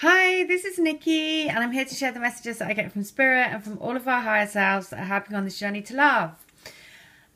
Hi, this is Nikki, and I'm here to share the messages that I get from Spirit and from all of our higher selves that are helping on this journey to love.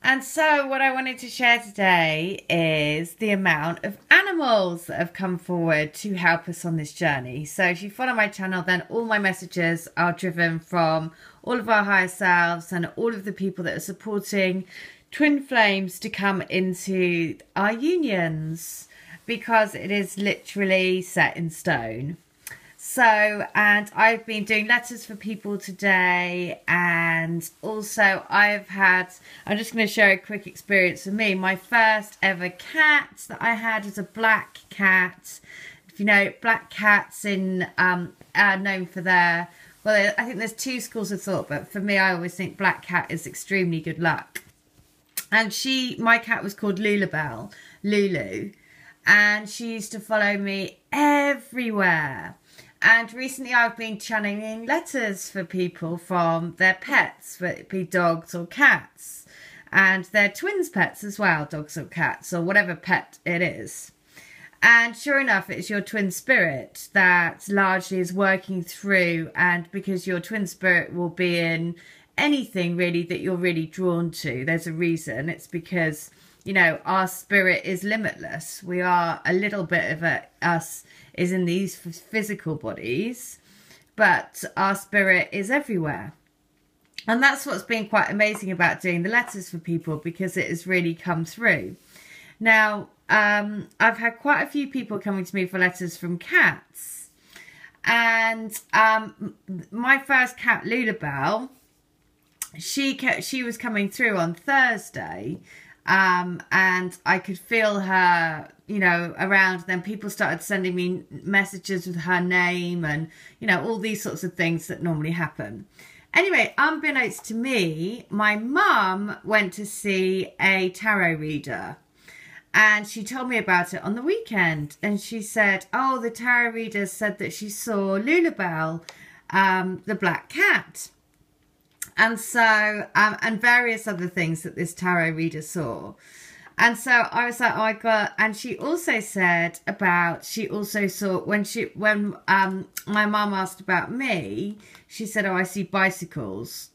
And so what I wanted to share today is the amount of animals that have come forward to help us on this journey. So if you follow my channel, then all my messages are driven from all of our higher selves and all of the people that are supporting twin flames to come into our unions, because it is literally set in stone. So, and I've been doing letters for people today, and also I'm just going to share a quick experience with me. My first ever cat that I had was a black cat. If you know, black cats are known for their, well, I think there's two schools of thought, but for me, I always think black cat is extremely good luck. And my cat was called Lulu, and she used to follow me everywhere. And recently I've been channeling letters for people from their pets, whether it be dogs or cats, and their twins pets as well, dogs or cats or whatever pet it is. And sure enough, it's your twin spirit that largely is working through, and because your twin spirit will be in anything really that you're really drawn to, there's a reason. It's because, you know, our spirit is limitless. We are a little bit of us is in these physical bodies, but our spirit is everywhere. And that's what's been quite amazing about doing the letters for people, because it has really come through. Now, I've had quite a few people coming to me for letters from cats. And my first cat, Lulabelle, she was coming through on Thursday. And I could feel her, you know, around. Then people started sending me messages with her name and, you know, all these sorts of things that normally happen. Anyway, unbeknownst to me, my mum went to see a tarot reader, and she told me about it on the weekend. And she said, oh, the tarot reader said that she saw Lulabelle, the black cat. And so, and various other things that this tarot reader saw. And so I was like, oh my God. And she also said she also saw, when my mum asked about me, she said, oh, I see bicycles.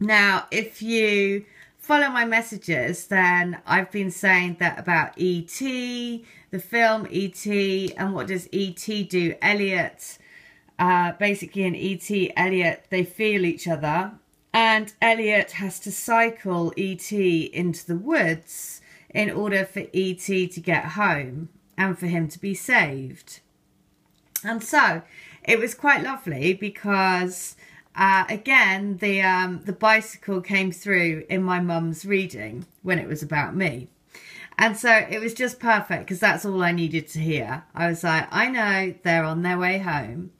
Now, if you follow my messages, then I've been saying that about E.T., the film E.T., and what does E.T. do? Elliot, basically in E.T., Elliot, they feel each other, and Elliot has to cycle E.T. into the woods in order for E.T. to get home and for him to be saved. And so it was quite lovely because again, the bicycle came through in my mum's reading when it was about me. And so it was just perfect, because that's all I needed to hear. I was like, I know they're on their way home.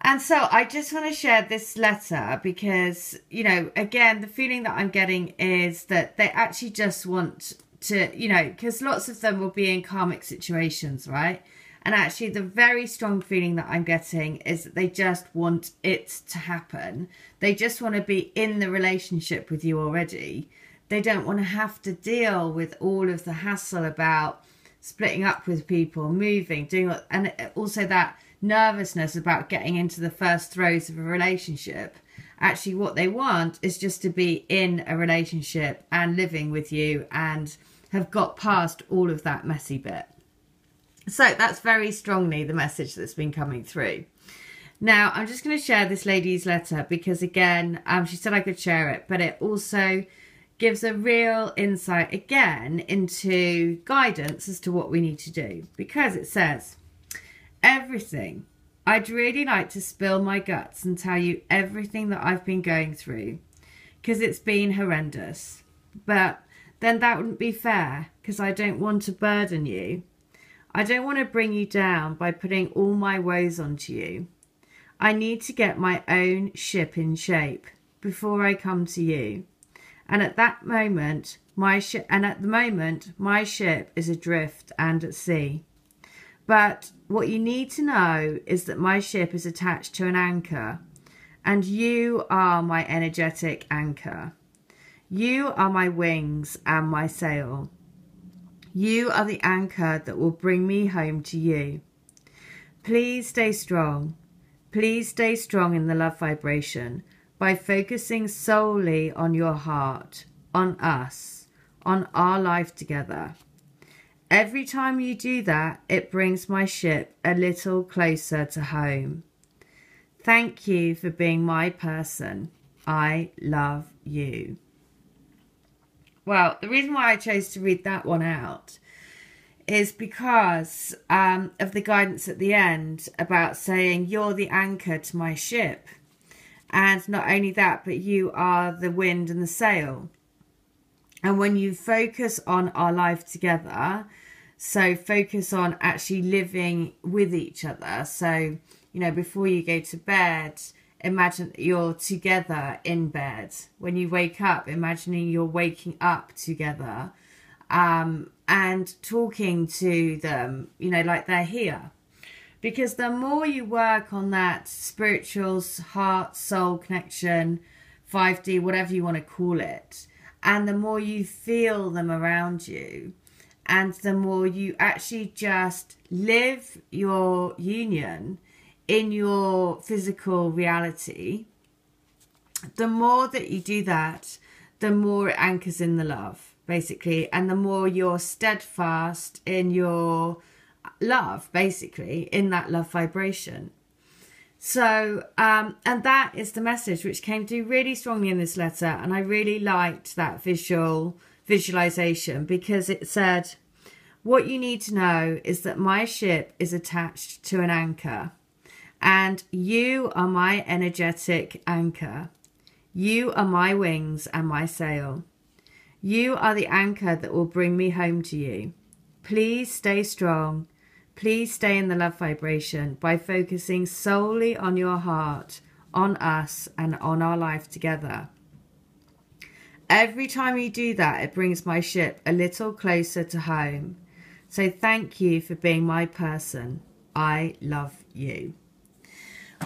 And so I just want to share this letter because, you know, again, the feeling that I'm getting is that they actually just want to, you know, because lots of them will be in karmic situations, right? And actually the very strong feeling that I'm getting is that they just want it to happen. They just want to be in the relationship with you already. They don't want to have to deal with all of the hassle about splitting up with people, moving, doing, and also that nervousness about getting into the first throes of a relationship. Actually, what they want is just to be in a relationship and living with you and have got past all of that messy bit. So that's very strongly the message that's been coming through. Now, I'm just going to share this lady's letter because, again, she said I could share it, but it also gives a real insight, again, into guidance as to what we need to do. Because it says, everything. I'd really like to spill my guts and tell you everything that I've been going through, because it's been horrendous. But then that wouldn't be fair, because I don't want to burden you. I don't want to bring you down by putting all my woes onto you. I need to get my own ship in shape before I come to you. And at that moment, my ship is adrift and at sea. But what you need to know is that my ship is attached to an anchor, and you are my energetic anchor. You are my wings and my sail. You are the anchor that will bring me home to you. Please stay strong. Please stay strong in the love vibration by focusing solely on your heart, on us, on our life together. Every time you do that, it brings my ship a little closer to home. Thank you for being my person. I love you. Well, the reason why I chose to read that one out is because of the guidance at the end about saying you're the anchor to my ship. And not only that, but you are the wind and the sail. And when you focus on our life together, so focus on actually living with each other. So, you know, before you go to bed, imagine that you're together in bed. When you wake up, imagining you're waking up together and talking to them, you know, like they're here. Because the more you work on that spiritual heart, soul connection, 5D, whatever you want to call it, and the more you feel them around you, and the more you actually just live your union in your physical reality, the more that you do that, the more it anchors in the love, basically, and the more you're steadfast in your love, basically, in that love vibration. So, and that is the message which came through really strongly in this letter, and I really liked that visualization, because it said, what you need to know is that my ship is attached to an anchor, and you are my energetic anchor. You are my wings and my sail. You are the anchor that will bring me home to you. Please stay strong. Please stay in the love vibration by focusing solely on your heart, on us, and on our life together. Every time you do that, it brings my ship a little closer to home. So thank you for being my person. I love you.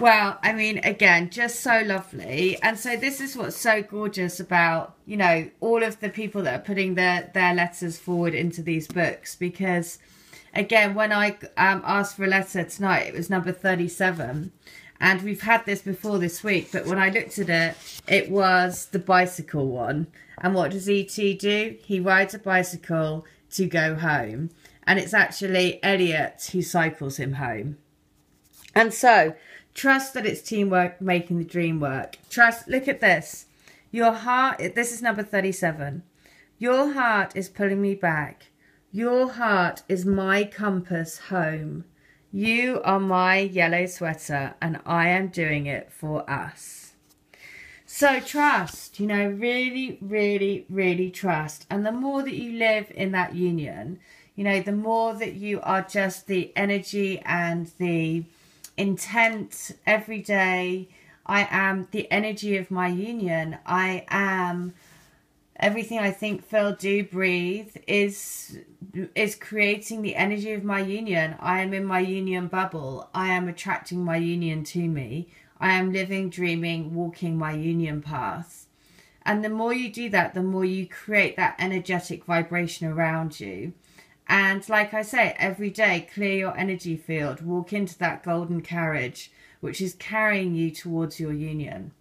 Well, I mean, again, just so lovely. And so this is what's so gorgeous about, you know, all of the people that are putting their letters forward into these books. Because, again, when I asked for a letter tonight, it was number 37. And we've had this before this week. But when I looked at it, it was the bicycle one. And what does E.T. do? He rides a bicycle to go home. And it's actually Elliot who cycles him home. And so, trust that it's teamwork making the dream work. Trust, look at this. Your heart, this is number 37. Your heart is pulling me back. Your heart is my compass home. You are my yellow sweater, and I am doing it for us. So trust, you know, really, really, really trust. And the more that you live in that union, you know, the more that you are just the energy and the intent every day. I am the energy of my union. I am everything I think, feel, do, breathe is creating the energy of my union. I am in my union bubble. I am attracting my union to me. I am living, dreaming, walking my union path. And the more you do that, the more you create that energetic vibration around you. And like I say, every day, clear your energy field, walk into that golden carriage, which is carrying you towards your union.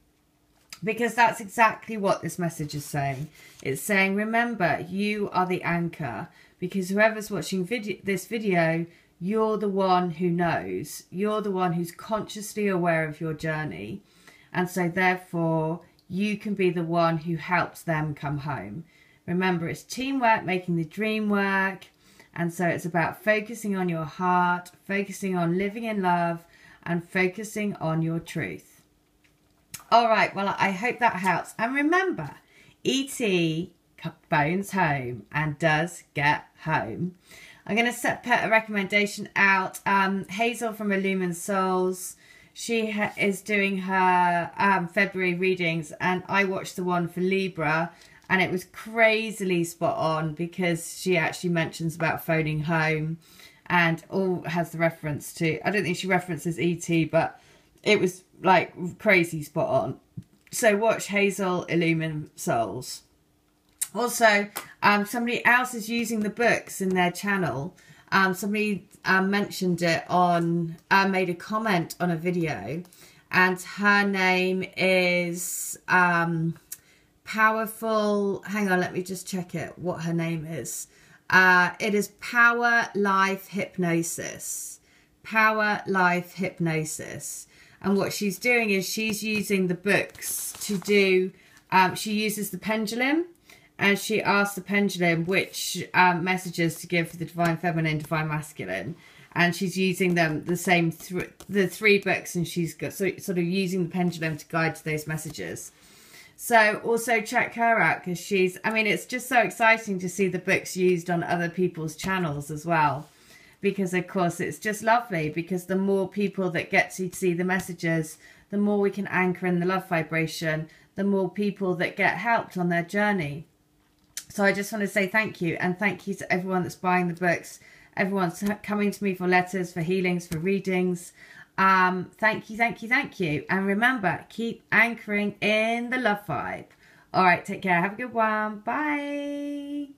Because that's exactly what this message is saying. It's saying, remember, you are the anchor. Because whoever's watching this video, you're the one who knows. You're the one who's consciously aware of your journey. And so therefore, you can be the one who helps them come home. Remember, it's teamwork making the dream work. And so it's about focusing on your heart, focusing on living in love, and focusing on your truth. All right, well, I hope that helps. And remember, E.T. phones home and does get home. I'm going to put a recommendation out. Hazel from Illumined Souls, she is doing her February readings, and I watched the one for Libra. And it was crazily spot on, because she actually mentions about phoning home, and all has the reference to, I don't think she references E.T., but it was like crazy spot on. So watch Hazel Illumined Souls. Also, somebody else is using the books in their channel. Somebody mentioned it on, made a comment on a video, and her name is Powerful. Hang on, let me just check it. What her name is? It is Power Life Hypnosis. Power Life Hypnosis. And what she's doing is she's using the books to do. She uses the pendulum. And she asked the pendulum which messages to give for the Divine Feminine, Divine Masculine. And she's using them, the same, the 3 books. And she's got, sort of using the pendulum to guide those messages. So also check her out, because she's, I mean, it's just so exciting to see the books used on other people's channels as well. Because, of course, it's just lovely. Because the more people that get to see the messages, the more we can anchor in the love vibration. The more people that get helped on their journey. So I just want to say thank you, and thank you to everyone that's buying the books, everyone's coming to me for letters, for healings, for readings. Thank you, thank you, thank you. And remember, keep anchoring in the love vibe. All right, take care. Have a good one. Bye.